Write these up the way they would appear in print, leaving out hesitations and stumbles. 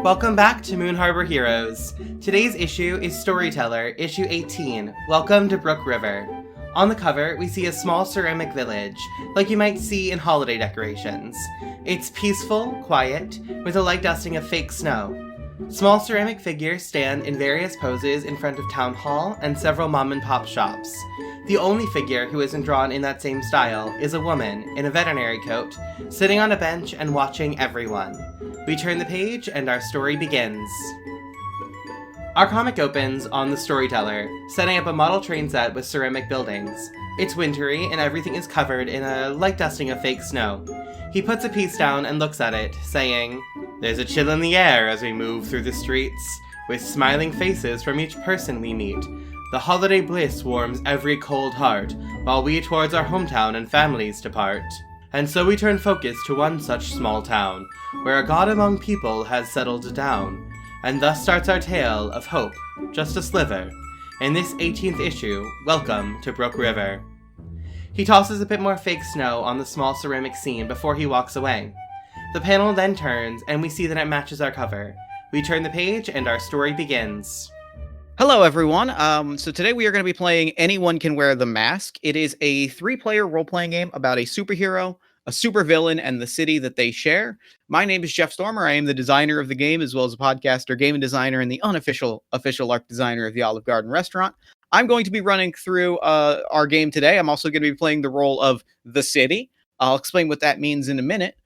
Welcome back to Moon Harbor Heroes. Today's issue is Storyteller, issue 18. Welcome to Brook River. On the cover, we see a small ceramic village, like you might see in holiday decorations. It's peaceful, quiet, with a light dusting of fake snow. Small ceramic figures stand in various poses in front of Town Hall and several mom-and-pop shops. The only figure who isn't drawn in that same style is a woman in a veterinary coat, sitting on a bench and watching everyone. We turn the page and our story begins. Our comic opens on the Storyteller, setting up a model train set with ceramic buildings. It's wintry and everything is covered in a light dusting of fake snow. He puts a piece down and looks at it, saying, "There's a chill in the air as we move through the streets, with smiling faces from each person we meet. The holiday bliss warms every cold heart, while we towards our hometown and families depart." And so we turn focus to one such small town, where a god among people has settled down. And thus starts our tale of hope, just a sliver. In this 18th issue, welcome to Brook River. He tosses a bit more fake snow on the small ceramic scene before he walks away. The panel then turns, and we see that it matches our cover. We turn the page, and our story begins. Hello, everyone. So today we are going to be playing Anyone Can Wear the Mask. It is a 3-player role-playing game about a superhero, a supervillain, and the city that they share. My name is Jeff Stormer. I am the designer of the game, as well as a podcaster, game and designer, and the official LARP designer of the Olive Garden restaurant. I'm going to be running through our game today. I'm also going to be playing the role of the city. I'll explain what that means in a minute.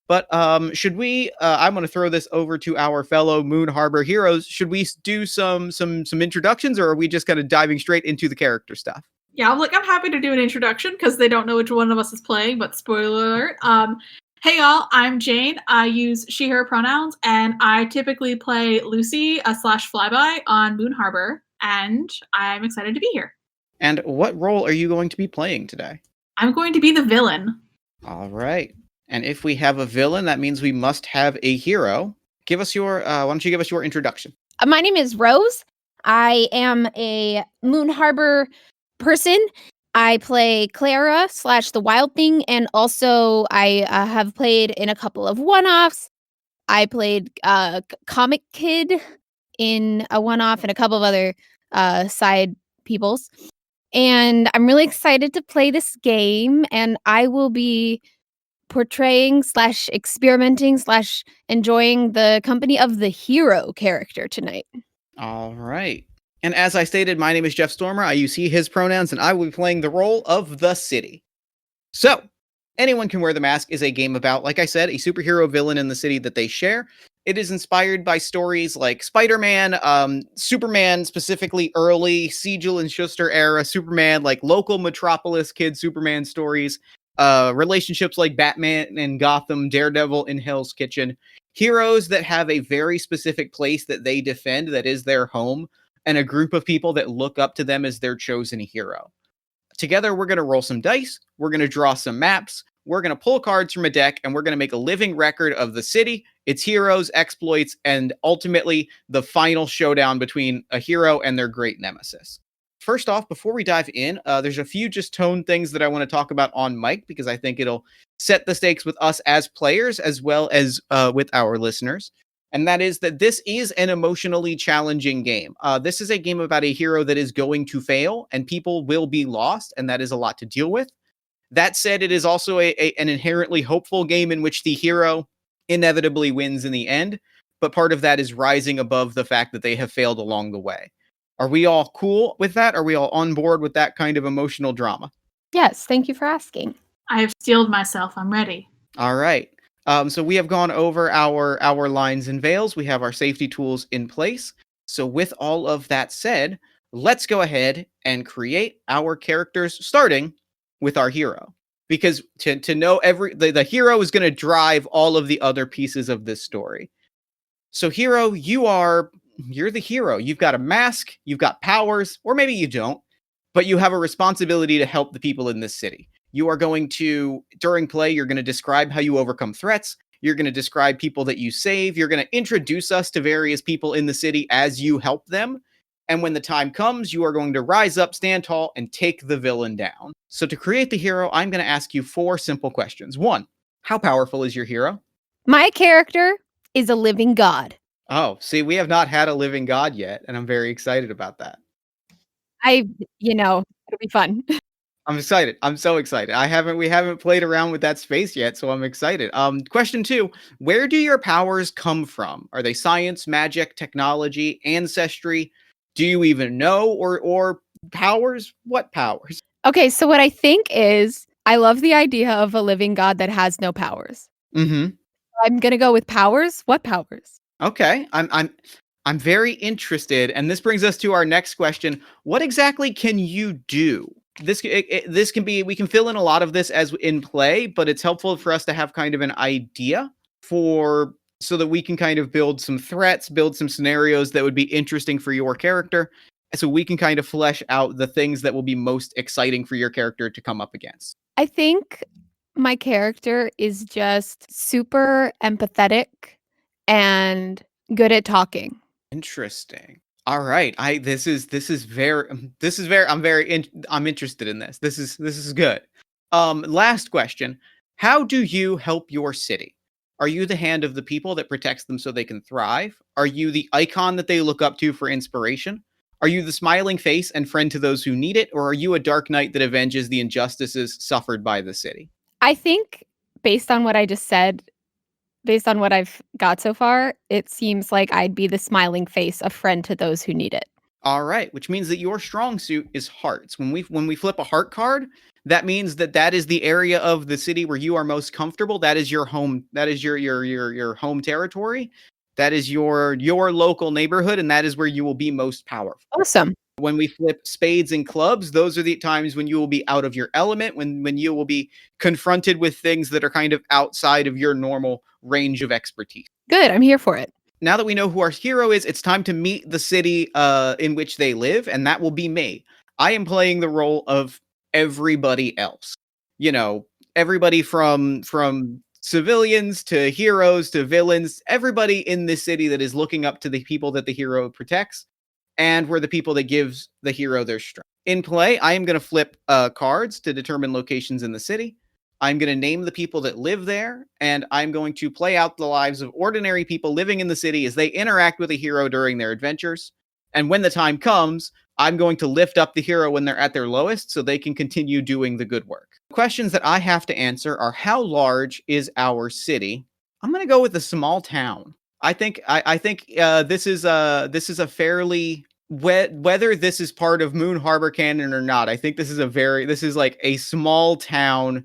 But I'm going to throw this over to our fellow Moon Harbor heroes. Should we do some introductions, or are we just kind of diving straight into the character stuff? Yeah, I'm happy to do an introduction because they don't know which one of us is playing, but spoiler alert. Hey y'all, I'm Jane. I use she, her pronouns, and I typically play Lucy, / Flyby on Moon Harbor, and I'm excited to be here. And what role are you going to be playing today? I'm going to be the villain. All right. And if we have a villain, that means we must have a hero. Give us your, why don't you give us your introduction? My name is Rose. I am a Moon Harbor person. I play Clara / the Wild Thing, and also I have played in a couple of one-offs. I played Comic Kid in a one-off and a couple of other side peoples. And I'm really excited to play this game, and I will be portraying / experimenting / enjoying the company of the hero character tonight. All right. And as I stated, my name is Jeff Stormer. I use he, his pronouns, and I will be playing the role of the city. So, Anyone Can Wear the Mask is a game about, like I said, a superhero villain in the city that they share. It is inspired by stories like Spider-Man, Superman, specifically early Siegel and Schuster era Superman, like local Metropolis kid Superman stories, relationships like Batman and Gotham, Daredevil in Hell's Kitchen, heroes that have a very specific place that they defend that is their home, and a group of people that look up to them as their chosen hero. Together, we're going to roll some dice, we're going to draw some maps, we're going to pull cards from a deck, and we're going to make a living record of the city, its heroes, exploits, and ultimately the final showdown between a hero and their great nemesis. First off, before we dive in, there's a few just tone things that I want to talk about on mic because I think it'll set the stakes with us as players as well as with our listeners. And that is that this is an emotionally challenging game. This is a game about a hero that is going to fail and people will be lost, and that is a lot to deal with. That said, it is also an inherently hopeful game in which the hero inevitably wins in the end, but part of that is rising above the fact that they have failed along the way. Are we all cool with that? Are we all on board with that kind of emotional drama? Yes, thank you for asking. I have steeled myself. I'm ready. All right. So we have gone over our lines and veils. We have our safety tools in place. So with all of that said, let's go ahead and create our characters, starting with our hero. Because to know the hero is going to drive all of the other pieces of this story. So hero, you're the hero. You've got a mask, you've got powers, or maybe you don't, but you have a responsibility to help the people in this city. You are going to, during play, you're going to describe how you overcome threats. You're going to describe people that you save. You're going to introduce us to various people in the city as you help them. And when the time comes, you are going to rise up, stand tall, and take the villain down. So to create the hero, I'm going to ask you 4 simple questions. 1, how powerful is your hero? My character is a living god. Oh, see, we have not had a living god yet, and I'm very excited about that. It'll be fun. I'm excited. I'm so excited. We haven't played around with that space yet, so I'm excited. Question 2, where do your powers come from? Are they science, magic, technology, ancestry? Do you even know or powers? What powers? Okay, so what I think is I love the idea of a living god that has no powers. Mhm. I'm going to go with powers. What powers? Okay. I'm very interested, and this brings us to our next question. What exactly can you do? This can be, we can fill in a lot of this as in play, but it's helpful for us to have kind of an idea so that we can kind of build some threats, build some scenarios that would be interesting for your character, so we can kind of flesh out the things that will be most exciting for your character to come up against. I think my character is just super empathetic and good at talking. Interesting. All right. I'm interested in this. This is good. Last question. How do you help your city? Are you the hand of the people that protects them so they can thrive? Are you the icon that they look up to for inspiration? Are you the smiling face and friend to those who need it? Or are you a dark knight that avenges the injustices suffered by the city? I think based on what I just said, based on what I've got so far, it seems like I'd be the smiling face, a friend to those who need it. All right, which means that your strong suit is hearts. When we flip a heart card, that means that is the area of the city where you are most comfortable. That is your home. That is your home territory. That is your local neighborhood, and that is where you will be most powerful. Awesome. When we flip spades and clubs, those are the times when you will be out of your element, when you will be confronted with things that are kind of outside of your normal range of expertise. Good. I'm here for it. Now that we know who our hero is, it's time to meet the city in which they live, and that will be me. I am playing the role of everybody else. You know, everybody from civilians to heroes to villains, everybody in this city that is looking up to the people that the hero protects, and we're the people that gives the hero their strength. In play, I am going to flip cards to determine locations in the city. I'm going to name the people that live there, and I'm going to play out the lives of ordinary people living in the city as they interact with a hero during their adventures. And when the time comes, I'm going to lift up the hero when they're at their lowest so they can continue doing the good work. Questions that I have to answer are, how large is our city? I'm going to go with a small town. I think this is a fairly whether this is part of Moon Harbor canon or not. I think this is like a small town.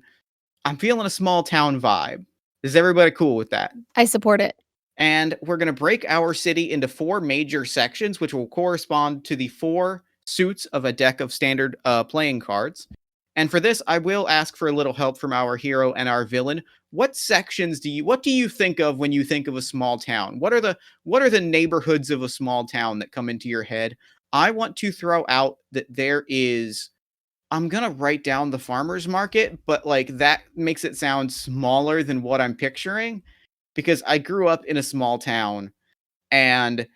I'm feeling a small town vibe. Is everybody cool with that? I support it. And we're going to break our city into 4 major sections, which will correspond to the 4 suits of a deck of standard playing cards. And for this, I will ask for a little help from our hero and our villain. What do you think of when you think of a small town? What are the neighborhoods of a small town that come into your head? I want to throw out that there is, I'm going to write down the farmer's market, but like that makes it sound smaller than what I'm picturing, because I grew up in a small town and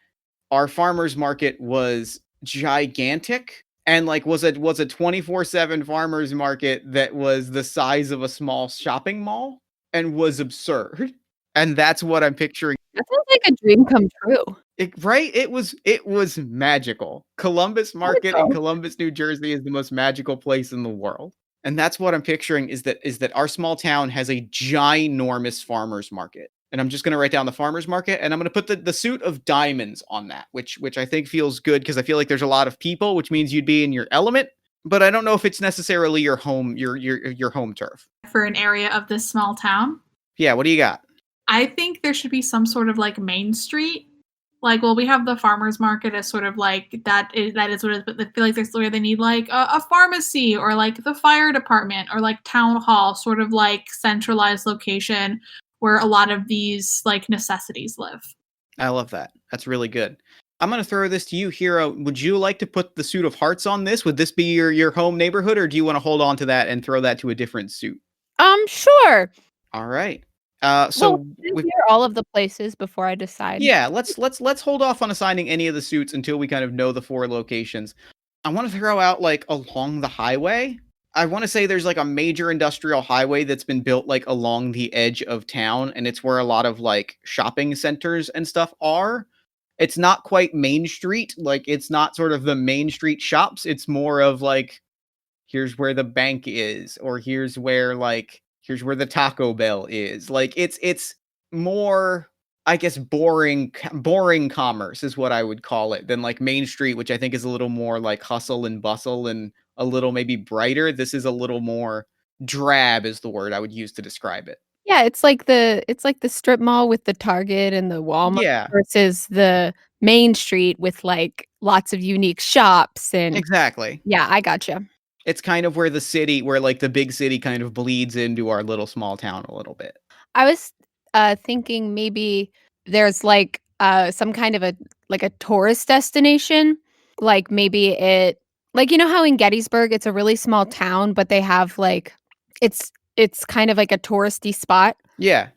our farmer's market was gigantic and like was a 24/7 farmer's market that was the size of a small shopping mall and was absurd. And that's what I'm picturing. That sounds like a dream come true. Right? It was magical. Columbus Market in Columbus, New Jersey is the most magical place in the world. And that's what I'm picturing is that our small town has a ginormous farmer's market. And I'm just going to write down the farmer's market, and I'm going to put the suit of diamonds on that, which I think feels good because I feel like there's a lot of people, which means you'd be in your element, but I don't know if it's necessarily your home turf. For an area of this small town, Yeah, what do you got? I think there should be some sort of like main street. Like, well, we have the farmer's market as sort of like that is what it is, but I feel like there's where they need like a pharmacy or like the fire department or like town hall, sort of like centralized location where a lot of these like necessities live. I love that. That's really good. I'm going to throw this to you, Hero. Would you like to put the suit of hearts on this? Would this be your home neighborhood, or do you want to hold on to that and throw that to a different suit? Sure. All right. So Well, we hear all of the places before I decide. Yeah, let's hold off on assigning any of the suits until we kind of know the 4 locations. I want to throw out like along the highway. I want to say there's like a major industrial highway that's been built like along the edge of town, and it's where a lot of like shopping centers and stuff are. It's not quite Main Street, like it's not sort of the Main Street shops. It's more of like here's where the bank is, or here's where the Taco Bell is. Like it's more, I guess, boring commerce is what I would call it, than like Main Street, which I think is a little more like hustle and bustle and a little maybe brighter. This is a little more drab is the word I would use to describe it. Yeah, it's like the strip mall with the Target and the Walmart Yeah, versus the main street with like lots of unique shops and exactly. yeah, I gotcha. It's kind of where like the big city kind of bleeds into our little small town a little bit. I was thinking maybe there's like some kind of a like a tourist destination. Like maybe it like you know how in Gettysburg it's a really small town, but they have like it's kind of like a touristy spot. Yeah,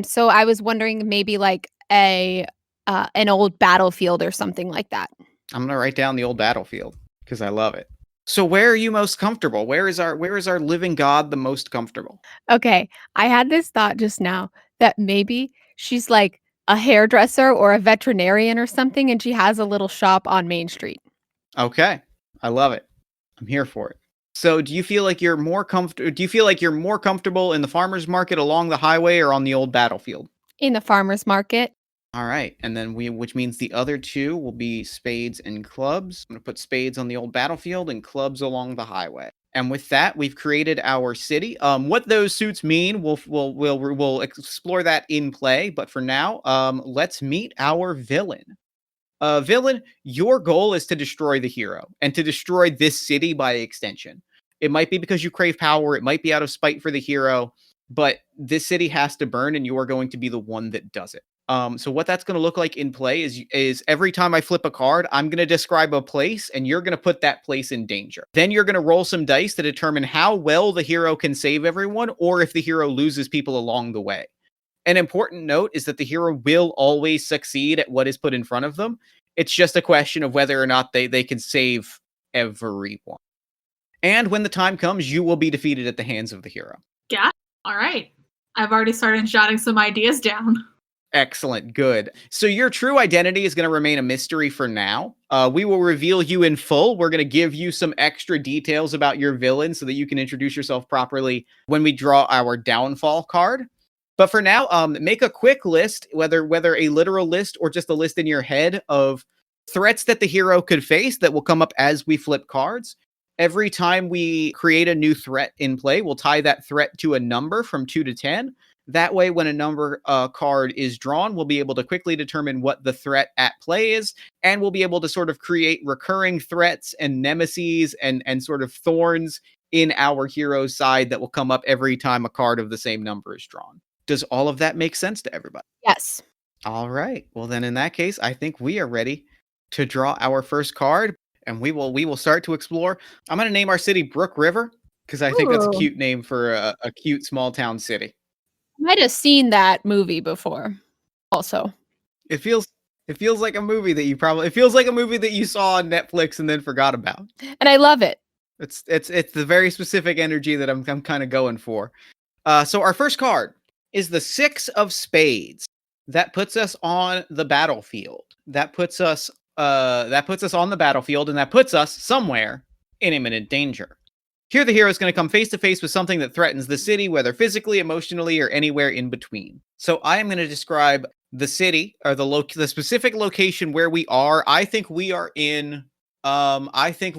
So I was wondering maybe like a an old battlefield or something like that. I'm gonna write down the old battlefield because I love it. So where are you most comfortable? Where is our living god the most comfortable? Okay, I had this thought just now that maybe she's like a hairdresser or a veterinarian or something, and she has a little shop on Main Street Okay, I love it. I'm here for it. So do you feel like you're more comfortable in the farmers market along the highway or on the old battlefield? in the farmer's market. All right, and then which means the other 2 will be spades and clubs. I'm going to put spades on the old battlefield and clubs along the highway. And with that, we've created our city. What those suits mean, we'll explore that in play. But for now, let's meet our villain. Villain, your goal is to destroy the hero and to destroy this city by extension. It might be because you crave power. It might be out of spite for the hero, but this city has to burn, and you are going to be the one that does it. So what that's going to look like in play is every time I flip a card, I'm going to describe a place, and you're going to put that place in danger. Then you're going to roll some dice to determine how well the hero can save everyone, or if the hero loses people along the way. An important note is that the hero will always succeed at what is put in front of them. It's just a question of whether or not they can save everyone. And when the time comes, you will be defeated at the hands of the hero. Yeah. All right. I've already started jotting some ideas down. Excellent. Good. So your true identity is going to remain a mystery for now. We will reveal you in full. We're going to give you some extra details about your villain so that you can introduce yourself properly when we draw our downfall card. But for now, make a quick list, whether a literal list or just a list in your head of threats that the hero could face that will come up as we flip cards. Every time we create a new threat in play, we'll tie that threat to a number from 2 to 10. That way, when a number card is drawn, we'll be able to quickly determine what the threat at play is, and we'll be able to sort of create recurring threats and nemeses and sort of thorns in our hero's side that will come up every time a card of the same number is drawn. Does all of that make sense to everybody? Yes. All right. Well, then in that case, I think we are ready to draw our first card, and we will start to explore. I'm going to name our city Brook River because I think that's a Ooh. cute name for a cute small town city. Might have seen that movie before. Also, It feels like a movie that it feels like a movie that you saw on Netflix and then forgot about. and I love it. It's the very specific energy that I'm kind of going for. So our first card is the 6 of spades. That puts us on the battlefield. That puts us on the battlefield, and that puts us somewhere in imminent danger. Here, the hero is going to come face to face with something that threatens the city, whether physically, emotionally, or anywhere in between. So I am going to describe the city, or the specific location where we are. I think we are in. I'm going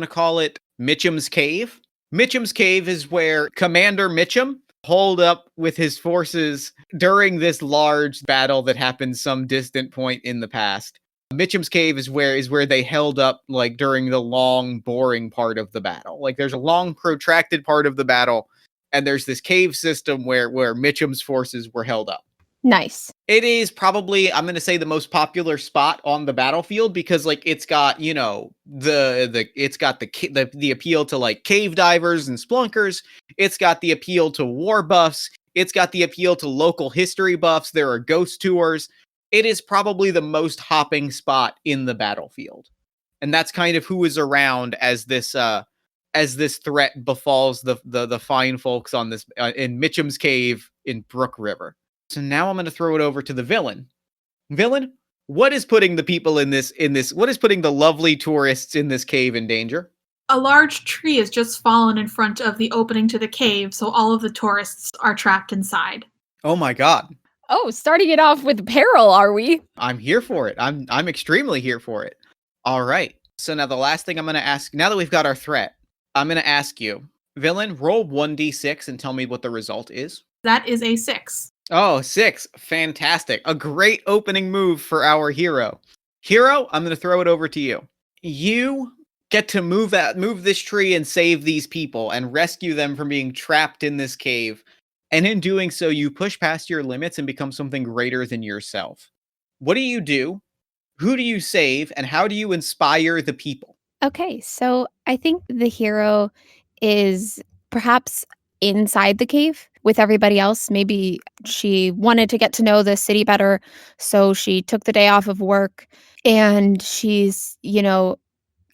to call it Mitchum's Cave. Mitchum's Cave is where Commander Mitchum holed up with his forces during this large battle that happened some distant point in the past. Mitchum's Cave is where they held up, like, during the long, boring part of the battle. Like, there's a long, protracted part of the battle, and there's this cave system where Mitchum's forces were held up. Nice. It is probably, I'm going to say, the most popular spot on the battlefield because, like, it's got, you know, it's got the appeal to, like, cave divers and splunkers. It's got the appeal to war buffs. It's got the appeal to local history buffs. There are ghost tours. It is probably the most hopping spot in the battlefield. And that's kind of who is around as this threat befalls the fine folks on this in Mitchum's Cave in Brook River. So now I'm going to throw it over to the villain. Villain, what is putting the people in this what is putting the lovely tourists in this cave in danger? A large tree has just fallen in front of the opening to the cave, so all of the tourists are trapped inside. Oh my god. Oh, starting it off with peril, are we? I'm here for it. I'm extremely here for it. All right. So now the last thing I'm going to ask, now that we've got our threat, I'm going to ask you, villain, roll 1d6 and tell me what the result is. That is a 6. Oh, 6. Fantastic. A great opening move for our hero. Hero, I'm going to throw it over to you. You get to move this tree and save these people and rescue them from being trapped in this cave. And in doing so, you push past your limits and become something greater than yourself. What do you do? Who do you save? And how do you inspire the people? Okay, so I think the hero is perhaps inside the cave with everybody else. Maybe she wanted to get to know the city better, so she took the day off of work and she's,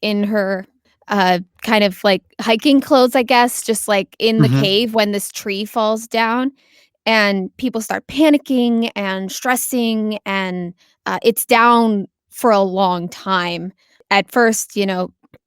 in her kind of like hiking clothes, I guess, just like in the cave when this tree falls down and people start panicking and stressing and it's down for a long time. At first,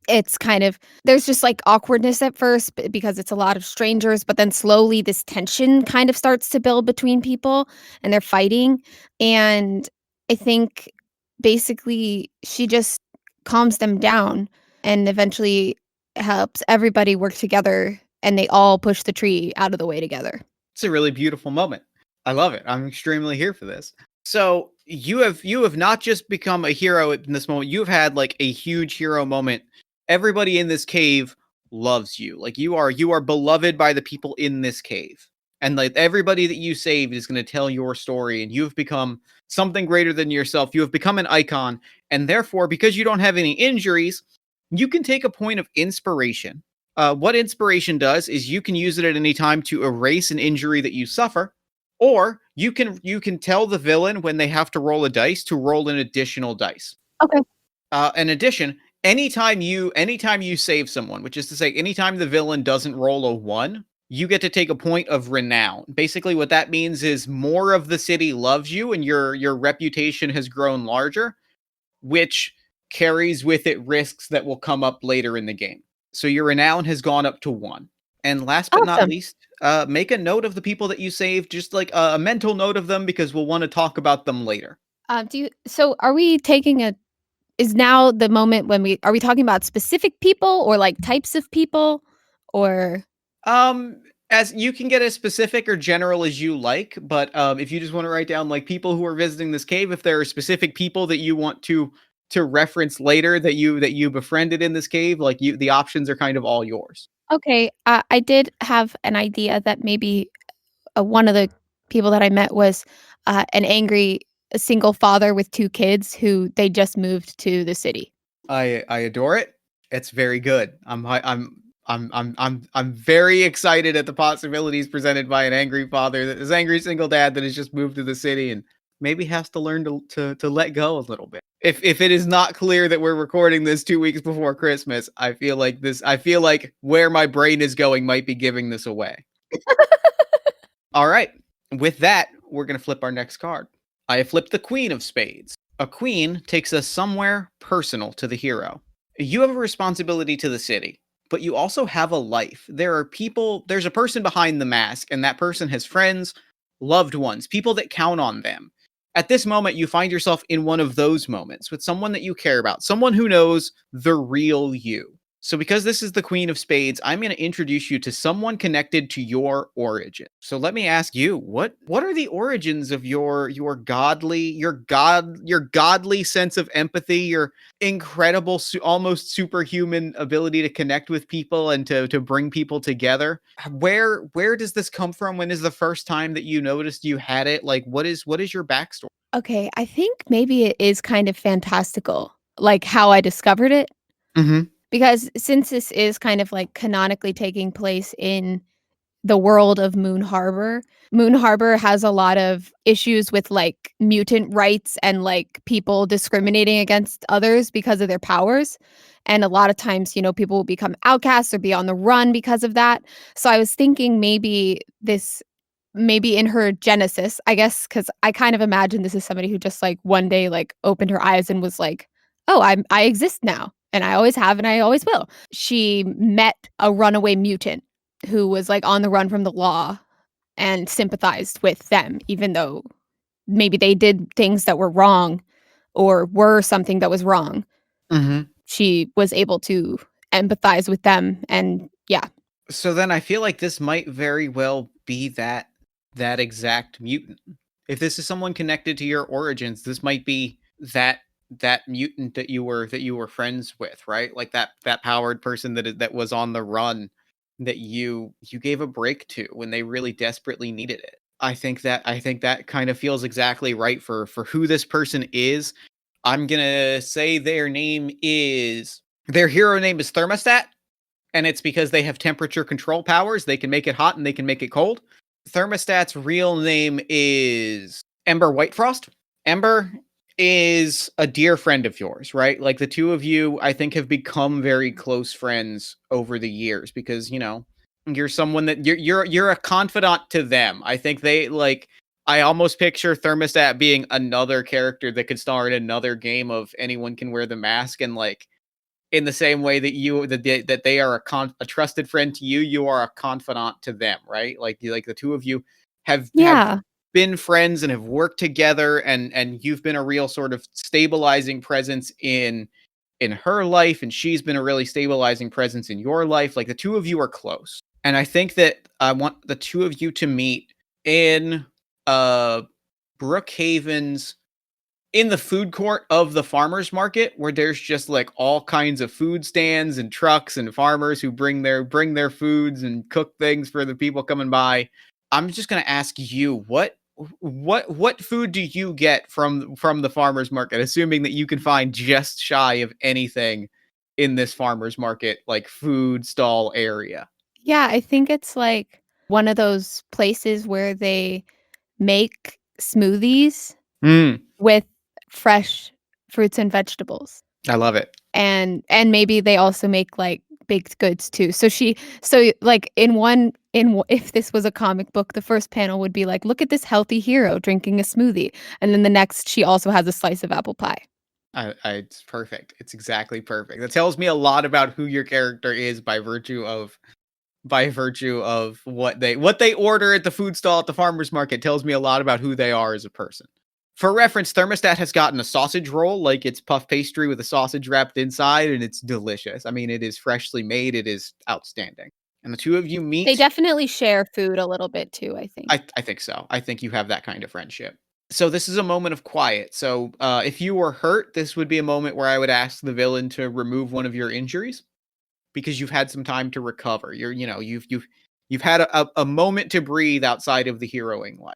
it's kind of there's just like awkwardness at first because it's a lot of strangers, but then slowly this tension kind of starts to build between people and they're fighting. And I think basically she just calms them down and eventually helps everybody work together and they all push the tree out of the way together. It's a really beautiful moment. I love it. I'm extremely here for this. So you have not just become a hero in this moment. You've had like a huge hero moment. Everybody in this cave loves you. Like you are beloved by the people in this cave. And like everybody that you saved is going to tell your story and you've become something greater than yourself. You have become an icon. And therefore, because you don't have any injuries, you can take a point of inspiration. What inspiration does is you can use it at any time to erase an injury that you suffer, or you can tell the villain when they have to roll a dice to roll an additional dice. Okay. In addition, anytime you save someone, which is to say, anytime the villain doesn't roll a 1, you get to take a point of renown. Basically, what that means is more of the city loves you, and your reputation has grown larger, which carries with it risks that will come up later in the game. So your renown has gone up to 1. And last but not least, make a note of the people that you saved, just like a mental note of them, because we'll want to talk about them later. So are we taking is now the moment when are we talking about specific people or like types of people or? As you can get as specific or general as you like, but if you just want to write down like people who are visiting this cave, if there are specific people that you want to reference later that you befriended in this cave, like the options are kind of all yours. Okay, I did have an idea that maybe one of the people that I met was an angry single father with 2 kids who they just moved to the city. I adore it. It's very good. I'm very excited at the possibilities presented by an angry father, this angry single dad that has just moved to the city and maybe has to learn to let go a little bit. If it is not clear that we're recording this 2 weeks before Christmas, I feel like where my brain is going might be giving this away. All right. With that, we're going to flip our next card. I have flipped the Queen of Spades. A queen takes us somewhere personal to the hero. You have a responsibility to the city, but you also have a life. There's a person behind the mask, and that person has friends, loved ones, people that count on them. At this moment, you find yourself in one of those moments with someone that you care about, someone who knows the real you. So because this is the Queen of Spades, I'm going to introduce you to someone connected to your origin. So let me ask you, what are the origins of your godly sense of empathy, your incredible, almost superhuman ability to connect with people and to bring people together? Where does this come from? When is the first time that you noticed you had it? Like, what is your backstory? Okay, I think maybe it is kind of fantastical, like how I discovered it. Mm-hmm. Because since this is kind of like canonically taking place in the world of Moon Harbor. Moon Harbor has a lot of issues with like mutant rights and like people discriminating against others because of their powers. And a lot of times, people will become outcasts or be on the run because of that. So I was thinking maybe in her genesis, I guess, because I kind of imagine this is somebody who just like one day like opened her eyes and was like, oh, I exist now. And I always have and I always will. She met a runaway mutant who was like on the run from the law and sympathized with them, even though maybe they did things that were wrong or were something that was wrong. Mm-hmm. She was able to empathize with them. And yeah. So then I feel like this might very well be that exact mutant. If this is someone connected to your origins, this might be that mutant that you were friends with, right? Like that powered person that was on the run that you gave a break to when they really desperately needed it. I think that kind of feels exactly right for who this person is. I'm gonna say their hero name is Thermostat, and it's because they have temperature control powers. They can make it hot and they can make it cold. Thermostat's real name is Ember Whitefrost. Ember is a dear friend of yours, right? Like the two of you, I think, have become very close friends over the years because, you're someone that you're a confidant to them. I think I almost picture Thermostat being another character that could star in another game of Anyone Can Wear the Mask, and like in the same way that they are a trusted friend to you, you are a confidant to them, right? Like the two of you have been friends and have worked together, and you've been a real sort of stabilizing presence in her life, and she's been a really stabilizing presence in your life. Like the two of you are close. And I think that I want the two of you to meet in Brookhaven's, in the food court of the farmers market, where there's just like all kinds of food stands and trucks and farmers who bring their foods and cook things for the people coming by. I'm just going to ask you, what food do you get from the farmers market, assuming that you can find just shy of anything in this farmers market like food stall area? Yeah, I think it's like one of those places where they make smoothies with fresh fruits and vegetables. I love it. And maybe they also make like baked goods too. So like if this was a comic book, the first panel would be like, look at this healthy hero drinking a smoothie. And then the next, she also has a slice of apple pie. It's perfect. It's exactly perfect. That tells me a lot about who your character is by virtue of what they order at the food stall at the farmers market. Tells me a lot about who they are as a person. For reference, Thermostat has gotten a sausage roll, like it's puff pastry with a sausage wrapped inside, and it's delicious. I mean, it is freshly made. It is outstanding. And the two of you meet. They definitely share food a little bit too, I think. I think so. I think you have that kind of friendship. So this is a moment of quiet. So if you were hurt, this would be a moment where I would ask the villain to remove one of your injuries, because you've had some time to recover. You've had a moment to breathe outside of the heroing life.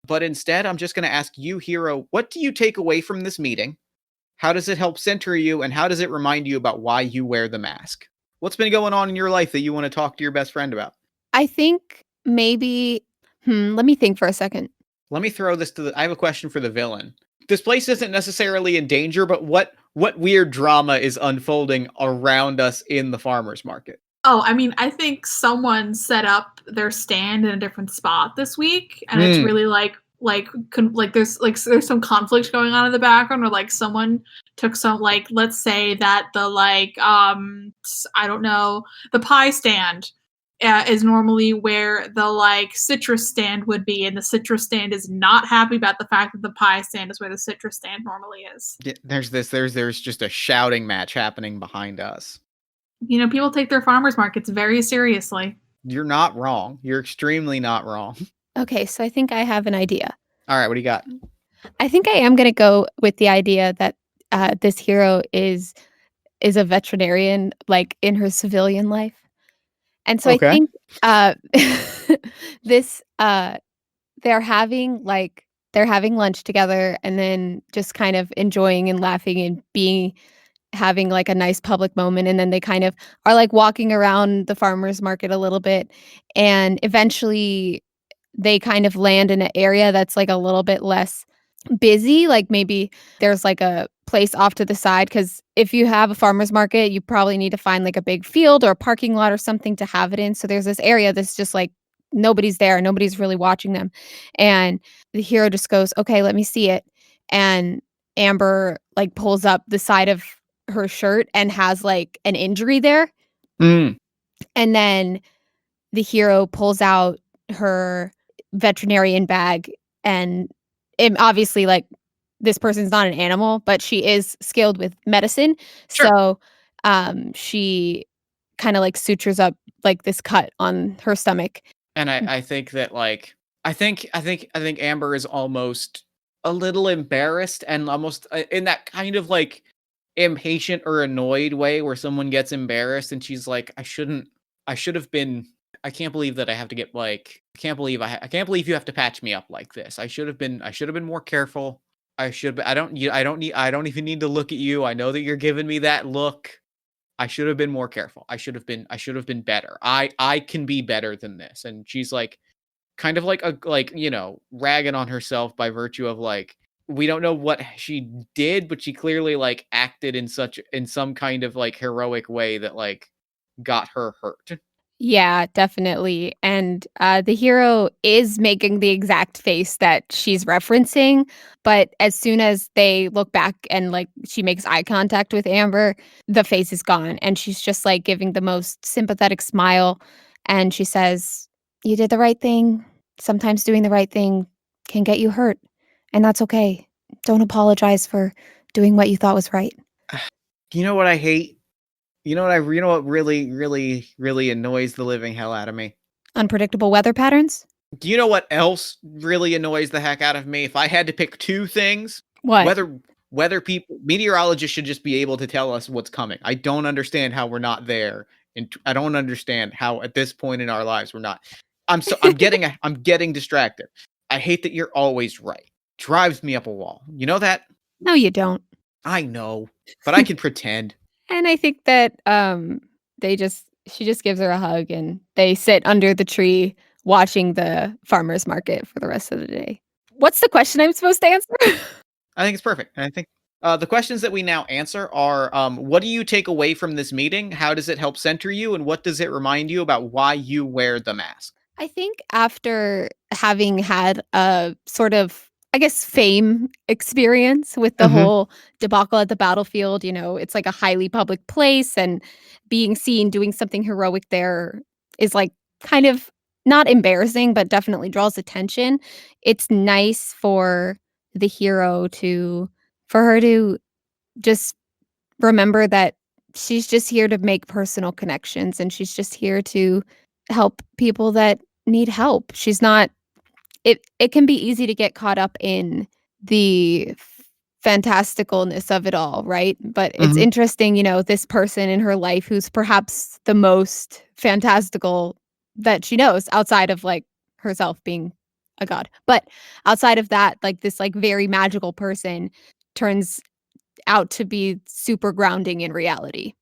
But instead, I'm just going to ask you, hero, what do you take away from this meeting? How does it help center you? And how does it remind you about why you wear the mask? What's been going on in your life that you want to talk to your best friend about? I think maybe, let me think for a second. Let me throw this I have a question for the villain. This place isn't necessarily in danger, but what weird drama is unfolding around us in the farmer's market? Oh, I mean, I think someone set up their stand in a different spot this week, and it's really there's some conflict going on in the background, or like someone took some, like, let's say that the I don't know, the pie stand is normally where the like citrus stand would be, and the citrus stand is not happy about the fact that the pie stand is where the citrus stand normally is. Yeah, there's just a shouting match happening behind us. People take their farmers markets very seriously. You're not wrong. You're extremely not wrong. Okay, so I think I have an idea. All right, what do you got? I think I am going to go with the idea that this hero is a veterinarian, like in her civilian life. And so Okay. I think this they're having lunch together and then just kind of enjoying and laughing and being having like a nice public moment, and then they kind of are like walking around the farmers market a little bit, and eventually they kind of land in an area that's like a little bit less busy. Like maybe there's like a place off to the side, because if you have a farmer's market, you probably need to find like a big field or a parking lot or something to have it in. So there's this area that's just like nobody's there, nobody's really watching them. And the hero just goes, okay, let me see it. And Amber like pulls up the side of her shirt and has like an injury there. Mm. And then the hero pulls out her veterinarian bag, and obviously like this person's not an animal, but she is skilled with medicine. Sure. So she kind of like sutures up like this cut on her stomach. And I think that like I think Amber is almost a little embarrassed, and almost in that kind of like impatient or annoyed way where someone gets embarrassed and she's like, I should have been, I can't believe that I have to get like, I can't believe you have to patch me up like this. I should have been more careful. I don't even need to look at you. I know that you're giving me that look. I should have been more careful. I should have been better. I can be better than this. And she's like, kind of like ragging on herself by virtue of like, we don't know what she did, but she clearly like acted in some kind of like heroic way that like got her hurt. Yeah, definitely. And the hero is making the exact face that she's referencing. But as soon as they look back and like she makes eye contact with Amber, the face is gone. And she's just like giving the most sympathetic smile. And she says, you did the right thing. Sometimes doing the right thing can get you hurt. And that's okay. Don't apologize for doing what you thought was right. You know what I hate? You know what really, really, really annoys the living hell out of me? Unpredictable weather patterns? Do you know what else really annoys the heck out of me? If I had to pick two things, What? weather people, meteorologists should just be able to tell us what's coming. I don't understand how we're not there. And I don't understand how at this point in our lives we're not. I'm getting distracted. I hate that you're always right. Drives me up a wall. You know that? No, you don't. I know, but I can pretend. And I think that she just gives her a hug, and they sit under the tree watching the farmer's market for the rest of the day. What's the question I'm supposed to answer? I think it's perfect. And I think the questions that we now answer are, what do you take away from this meeting? How does it help center you? And what does it remind you about why you wear the mask? I think after having had a sort of, I guess, fame experience with the whole debacle at the battlefield, it's like a highly public place, and being seen doing something heroic there is like kind of not embarrassing, but definitely draws attention. It's nice for the hero for her to just remember that she's just here to make personal connections, and she's just here to help people that need help. She's not it can be easy to get caught up in the fantasticalness of it all, right? But it's interesting, this person in her life who's perhaps the most fantastical that she knows outside of like herself being a god. But outside of that, like this like very magical person turns out to be super grounding in reality.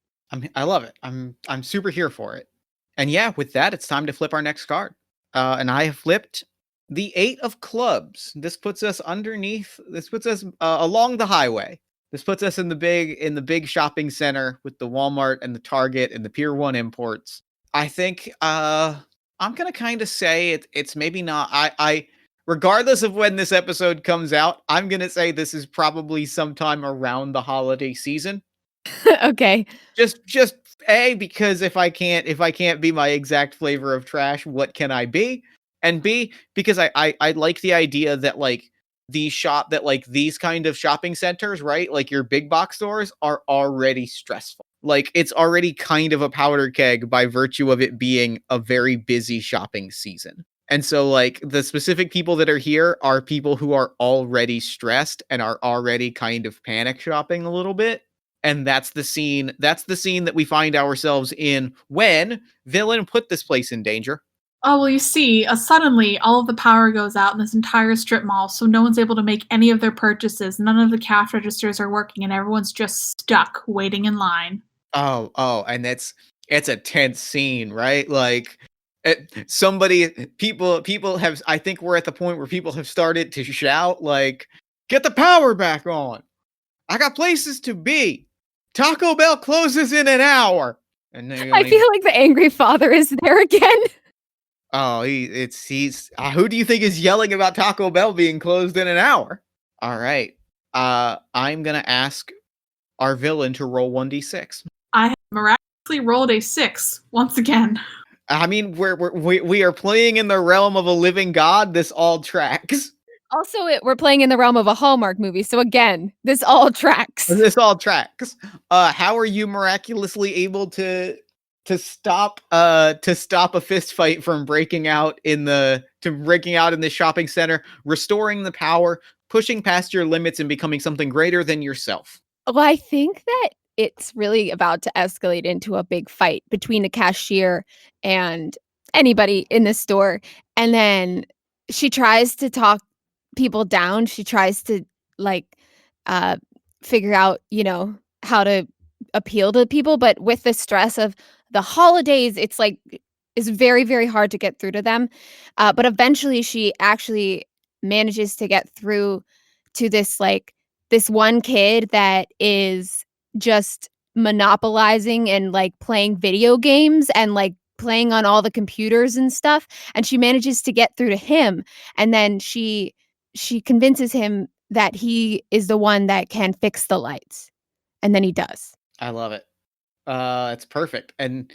I love it. I'm super here for it. And yeah, with that, it's time to flip our next card. And I have flipped the 8 of clubs. This puts us along the highway. This puts us in the big shopping center with the Walmart and the Target and the Pier 1 imports. I think I'm going to kind of say it's maybe not I regardless of when this episode comes out, I'm going to say this is probably sometime around the holiday season. Okay. Just because if I can't be my exact flavor of trash, what can I be? And B, because I like the idea that like these kind of shopping centers, right? Like your big box stores are already stressful. Like it's already kind of a powder keg by virtue of it being a very busy shopping season. And so like the specific people that are here are people who are already stressed and are already kind of panic shopping a little bit. And that's the scene that we find ourselves in when villain put this place in danger. Oh, well, you see, suddenly all of the power goes out in this entire strip mall, so no one's able to make any of their purchases. None of the cash registers are working, and everyone's just stuck waiting in line. Oh, and it's a tense scene, right? Like people have I think we're at the point where people have started to shout like, "Get the power back on. I got places to be. Taco Bell closes in an hour." And then I feel like the angry father is there again. oh, he's who do you think is yelling about Taco Bell being closed in an hour? All right. I'm going to ask our villain to roll 1d6. I have miraculously rolled a 6 once again. I mean, we are playing in the realm of a living god. This all tracks. Also, we're playing in the realm of a Hallmark movie, so again, this all tracks. This all tracks. How are you miraculously able to stop a fist fight from breaking out in the shopping center, restoring the power, pushing past your limits, and becoming something greater than yourself? Well, I think that it's really about to escalate into a big fight between the cashier and anybody in the store. And then she tries to talk people down. She tries to like uh figure out, how to appeal to people, but with the stress of the holidays, it's very, very hard to get through to them. But eventually she actually manages to get through to this one kid that is just monopolizing and like playing video games and like playing on all the computers and stuff, and she manages to get through to him, and then she convinces him that he is the one that can fix the lights, and then he does. I love it. It's perfect. And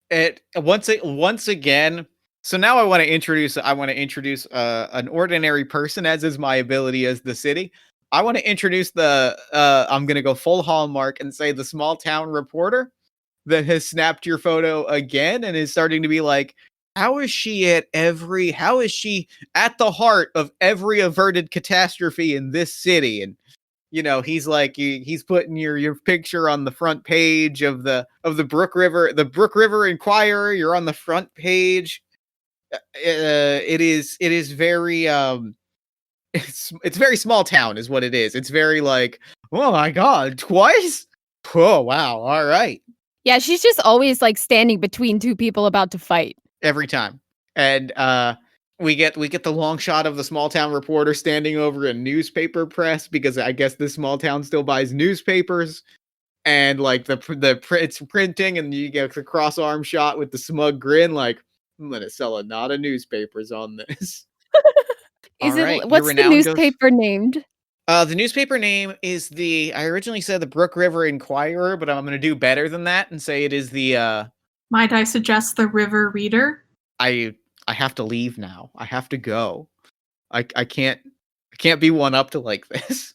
it once again. So now I want to introduce an ordinary person, as is my ability as the city. I want to introduce I'm going to go full Hallmark and say the small town reporter that has snapped your photo again and is starting to be like, how is she at the heart of every averted catastrophe in this city? And he's like, he's putting your picture on the front page of the Brook River Inquirer. You're on the front page. It is very it's very small town is what it is. It's very like, oh my god, twice? Oh wow, all right. Yeah, she's just always like standing between two people about to fight. Every time. And we get the long shot of the small town reporter standing over a newspaper press, because I guess this small town still buys newspapers, and like it's printing, and you get the cross arm shot with the smug grin like, I'm gonna sell a lot of newspapers on this. What's the newspaper named? The newspaper name is I originally said the Brook River Inquirer, but I'm going to do better than that and say it is the Might I suggest the River Reader? I have to leave now. I have to go. I can't be one up to like this.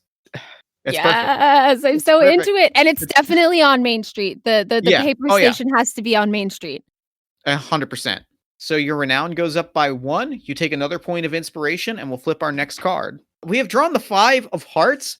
It's yes, perfect. I'm so perfect. Into it, and it's definitely on Main Street. The paper station has to be on Main Street. 100%. So your renown goes up by 1. You take another point of inspiration, and we'll flip our next card. We have drawn the 5 of hearts.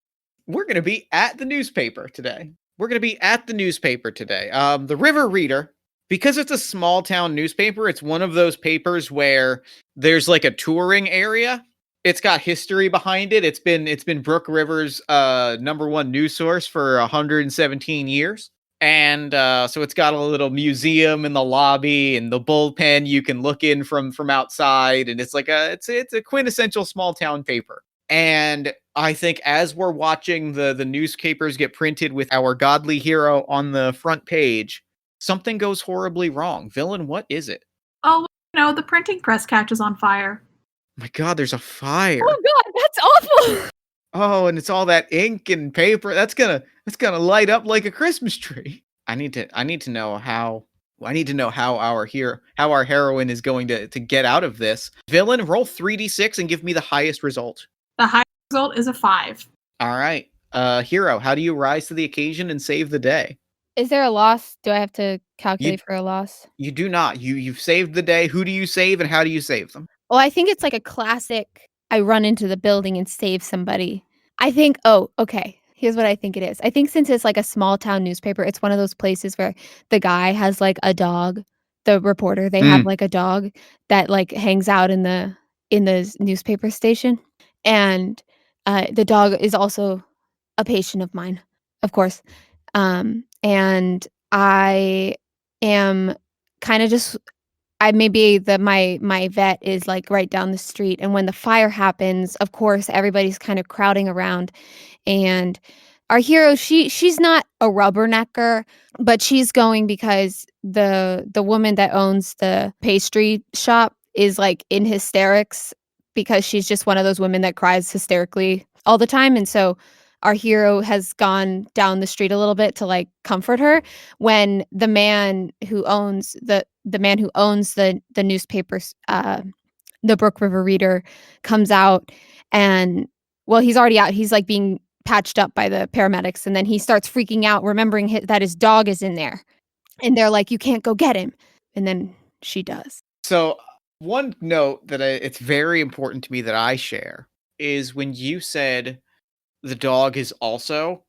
We're going to be at the newspaper today. The River Reader, because it's a small town newspaper, it's one of those papers where there's like a touring area. It's got history behind it. It's been Brook River's #1 news source for 117 years. And so it's got a little museum in the lobby and the bullpen you can look in from outside, and it's like it's a quintessential small town paper. And I think as we're watching the newspapers get printed with our godly hero on the front page, something goes horribly wrong. Villain, what is it? Oh, the printing press catches on fire. My god, there's a fire. Oh god, that's awful. Oh, and it's all that ink and paper. That's gonna light up like a Christmas tree. I need to know how our heroine is going to get out of this. Villain, roll 3d6 and give me the highest result. The highest result is a 5. All right. Hero, how do you rise to the occasion and save the day? Is there a loss? Do I have to calculate for a loss? You do not. You've saved the day. Who do you save and how do you save them? Well, I think it's like a classic, I run into the building and save somebody. I think, okay. Here's what I think it is. I think since it's like a small town newspaper, it's one of those places where the guy has like a dog the reporter. They have like a dog that like hangs out in the newspaper station, and the dog is also a patient of mine, of course. And I am kind of just I maybe the my vet is like right down the street, and when the fire happens, of course, everybody's kind of crowding around, and our hero, she's not a rubbernecker, but she's going because the woman that owns the pastry shop is like in hysterics because she's just one of those women that cries hysterically all the time, and so our hero has gone down the street a little bit to like comfort her when the man who owns the newspapers, the Brook River Reader, comes out, and well, he's already out. He's like being patched up by the paramedics, and then he starts freaking out, remembering that his dog is in there, and they're like, "You can't go get him," and then she does. So one note that it's very important to me that I share is when you said the dog is also,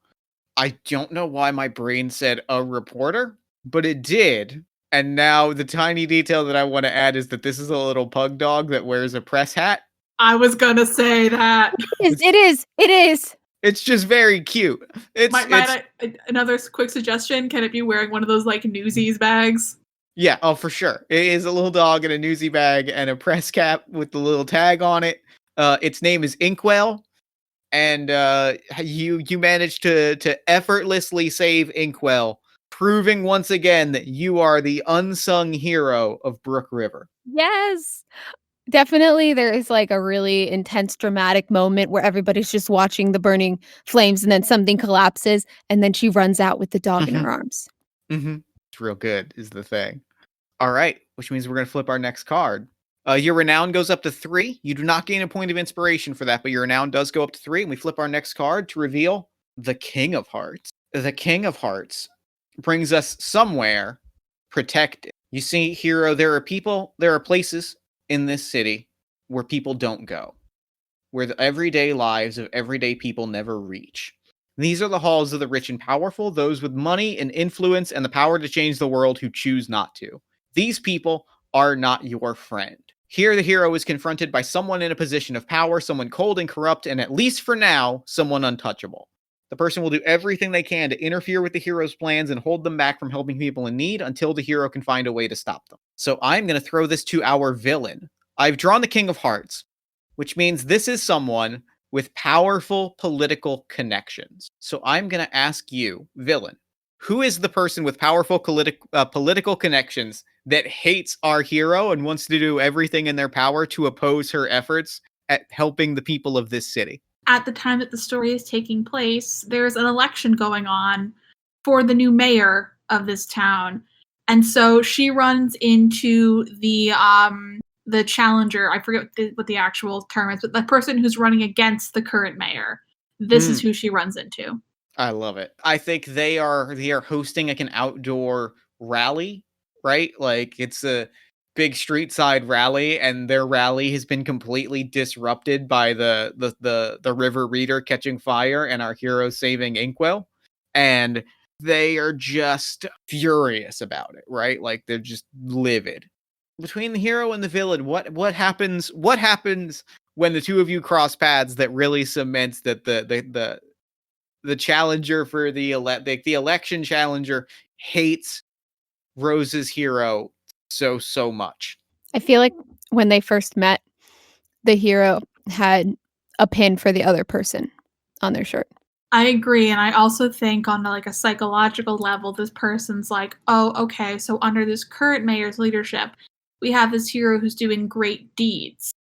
I don't know why my brain said a reporter, but it did. And now the tiny detail that I want to add is that this is a little pug dog that wears a press hat. I was gonna say that. It is. It's just very cute. Another quick suggestion, can it be wearing one of those like Newsies bags? Yeah, oh, for sure. It is a little dog in a newsy bag and a press cap with the little tag on it. Its name is Inkwell. And you managed to effortlessly save Inkwell, proving once again that you are the unsung hero of Brook River. Yes. Definitely there is like a really intense dramatic moment where everybody's just watching the burning flames, and then something collapses, and then she runs out with the dog in her arms. It's real good is the thing. All right, which means we're going to flip our next card. Your renown goes up to 3. You do not gain a point of inspiration for that, but your renown does go up to 3. And we flip our next card to reveal the King of Hearts. The King of Hearts brings us somewhere protected. You see, hero, there are places in this city where people don't go, where the everyday lives of everyday people never reach. These are the halls of the rich and powerful, those with money and influence and the power to change the world who choose not to. These people are not your friend. Here, the hero is confronted by someone in a position of power, someone cold and corrupt, and at least for now, someone untouchable. The person will do everything they can to interfere with the hero's plans and hold them back from helping people in need until the hero can find a way to stop them. So I'm going to throw this to our villain. I've drawn the King of Hearts, which means this is someone with powerful political connections. So I'm going to ask you, villain, who is the person with powerful political connections that hates our hero and wants to do everything in their power to oppose her efforts at helping the people of this city? At the time that the story is taking place, there's an election going on for the new mayor of this town. And so she runs into the challenger. I forget what the actual term is, but the person who's running against the current mayor. This is who she runs into. I love it. I think they are hosting like an outdoor rally, right? Like it's a big street side rally, and their rally has been completely disrupted by the River Reader catching fire and our hero saving Inkwell. And they are just furious about it, right? Like they're just livid. Between the hero and the villain, what happens when the two of you cross paths that really cements that the challenger for the election challenger hates Rose's hero so much? I feel like when they first met, the hero had a pin for the other person on their shirt. I agree, and I also think on like a psychological level, this person's like, oh, okay, so under this current mayor's leadership, we have this hero who's doing great deeds.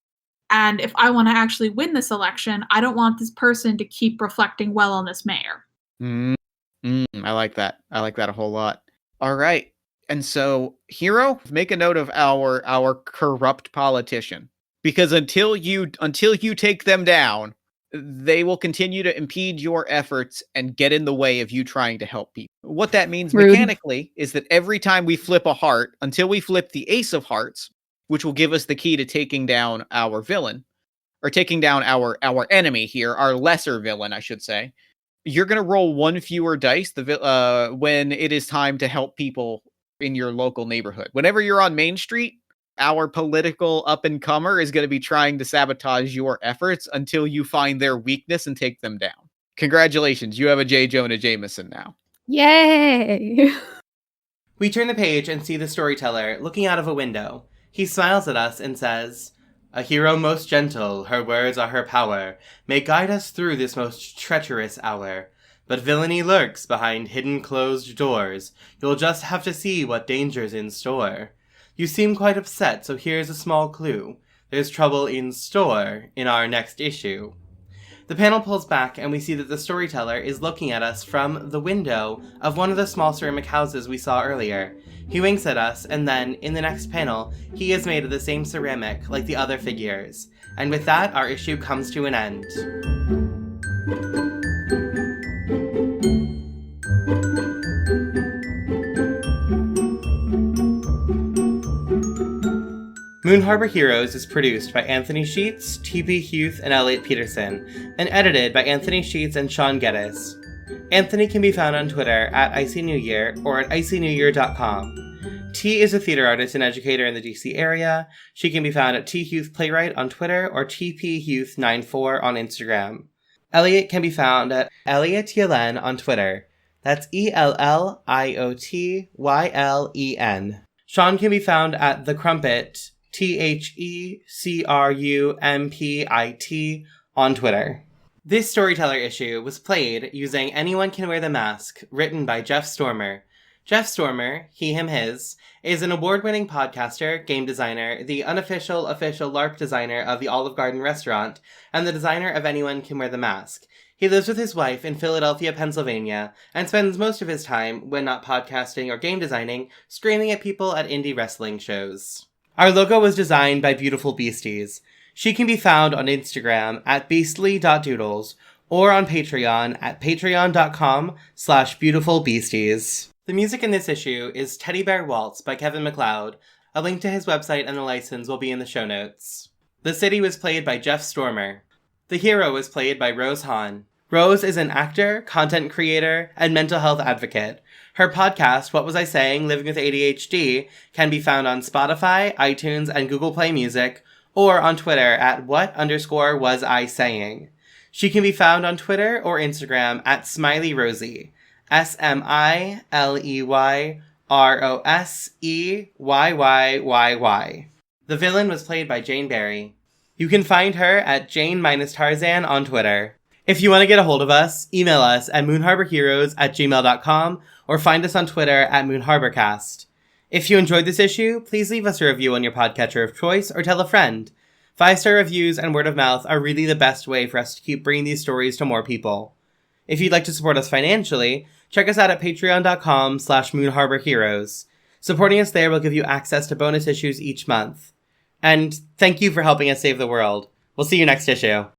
And if I want to actually win this election, I don't want this person to keep reflecting well on this mayor. I like that. I like that a whole lot. All right. And so, hero, make a note of our corrupt politician, because until you take them down, they will continue to impede your efforts and get in the way of you trying to help people. What that means mechanically is that every time we flip a heart, until we flip the Ace of Hearts, which will give us the key to taking down our villain, or taking down our enemy here, our lesser villain, I should say, you're going to roll one fewer dice when it is time to help people in your local neighborhood. Whenever you're on Main Street, our political up-and-comer is going to be trying to sabotage your efforts until you find their weakness and take them down. Congratulations, you have a J. Jonah Jameson now. Yay! We turn the page and see the storyteller looking out of a window. He smiles at us and says, "A hero most gentle, her words are her power, may guide us through this most treacherous hour. But villainy lurks behind hidden closed doors. You'll just have to see what danger's in store. You seem quite upset, so here's a small clue. There's trouble in store in our next issue." The panel pulls back and we see that the storyteller is looking at us from the window of one of the small ceramic houses we saw earlier. He winks at us, and then, in the next panel, he is made of the same ceramic like the other figures. And with that, our issue comes to an end. Moon Harbor Heroes is produced by Anthony Sheets, T.P. Huth, and Elliot Peterson, and edited by Anthony Sheets and Sean Geddes. Anthony can be found on Twitter at IcyNewYear or at IcyNewYear.com. T is a theater artist and educator in the DC area. She can be found at T.Huth Playwright on Twitter or TPHuth94 on Instagram. Elliot can be found at Elliot Ylen on Twitter. That's ELLIOTYLEN. Sean can be found at The Crumpit, THECRUMPIT, on Twitter. This Storyteller issue was played using Anyone Can Wear the Mask, written by Jeff Stormer. Jeff Stormer, he, him, his, is an award-winning podcaster, game designer, the unofficial official LARP designer of the Olive Garden restaurant, and the designer of Anyone Can Wear the Mask. He lives with his wife in Philadelphia, Pennsylvania, and spends most of his time, when not podcasting or game designing, screaming at people at indie wrestling shows. Our logo was designed by Beautiful Beasties. She can be found on Instagram at beastly.doodles or on Patreon at patreon.com/beautifulbeasties. The music in this issue is Teddy Bear Waltz by Kevin MacLeod. A link to his website and the license will be in the show notes. The city was played by Jeff Stormer. The hero was played by Rose Hahn. Rose is an actor, content creator, and mental health advocate. Her podcast, What Was I Saying? Living with ADHD, can be found on Spotify, iTunes, and Google Play Music, or on Twitter at what_was-I-saying. She can be found on Twitter or Instagram at SmileyRosie, SmileyRosseyYY. The villain was played by Jane Barry. You can find her at Jane-Tarzan on Twitter. If you want to get a hold of us, email us at moonharborheroes@gmail.com or find us on Twitter at moonharborcast. If you enjoyed this issue, please leave us a review on your podcatcher of choice or tell a friend. 5-star reviews and word of mouth are really the best way for us to keep bringing these stories to more people. If you'd like to support us financially, check us out at patreon.com/moonharborheroes. Supporting us there will give you access to bonus issues each month. And thank you for helping us save the world. We'll see you next issue.